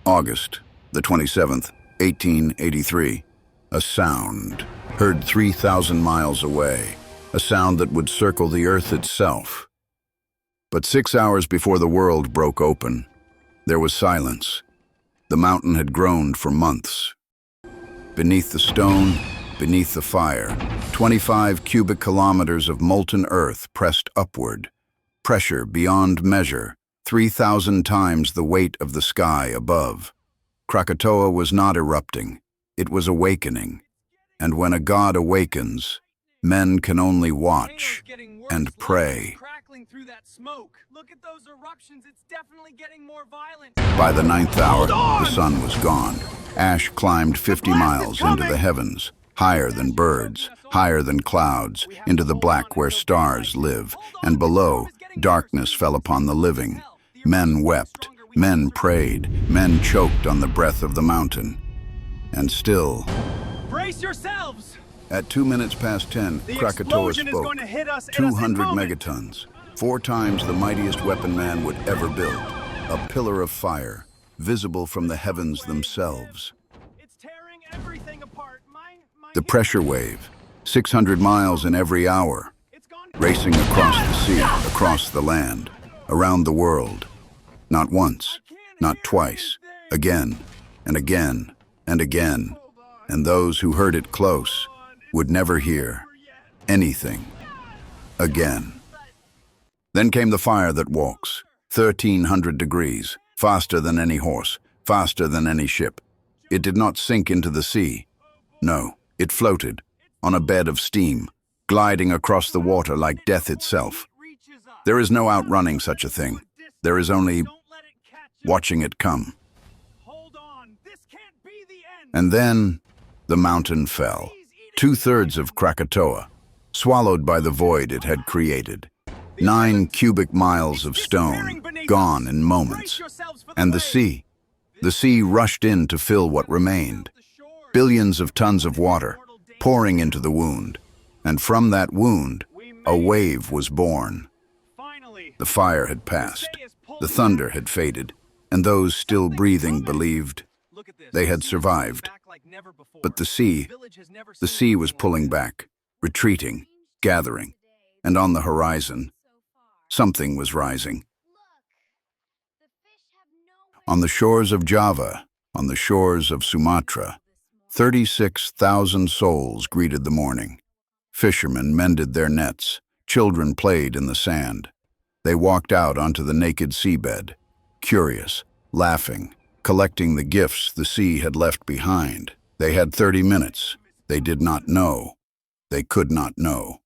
August the 27th, 1883. A sound, heard 3,000 miles away, a sound that would circle the earth itself. But 6 hours before the world broke open, there was silence. The mountain had groaned for months. Beneath the stone, beneath the fire, 25 cubic kilometers of molten earth pressed upward, pressure beyond measure, 3,000 times the weight of the sky above. Krakatoa was not erupting, it was awakening. And when a god awakens, men can only watch and pray. By the 9th hour, the sun was gone. Ash climbed 50 miles into the heavens, higher than birds, higher than clouds, into the black where stars live, and below, darkness fell upon the living. Men wept, men prayed, men choked on the breath of the mountain. And still, brace yourselves! At 2 minutes past 10, Krakatoa spoke. 200 megatons, 4 times the mightiest weapon man would ever build. A pillar of fire, visible from the heavens themselves. It's tearing everything apart. The pressure wave, 600 miles in every hour, racing across the sea, across the land, around the world. Not once, not twice, again and again and again. And those who heard it close would never hear anything again. Then came the fire that walks, 1,300 degrees, faster than any horse, faster than any ship. It did not sink into the sea. No, it floated on a bed of steam, gliding across the water like death itself. There is no outrunning such a thing. There is only watching it come. And then the mountain fell, 2/3 of Krakatoa, swallowed by the void it had created. 9 cubic miles of stone, gone in moments. And the sea rushed in to fill what remained. Billions of tons of water pouring into the wound. And from that wound, a wave was born. The fire had passed, the thunder had faded, and those still breathing believed they had survived. But the sea was pulling back, retreating, gathering, and on the horizon, something was rising. On the shores of Java, on the shores of Sumatra, 36,000 souls greeted the morning. Fishermen mended their nets, children played in the sand. They walked out onto the naked seabed, curious, laughing, collecting the gifts the sea had left behind. They had 30 minutes. They did not know. They could not know.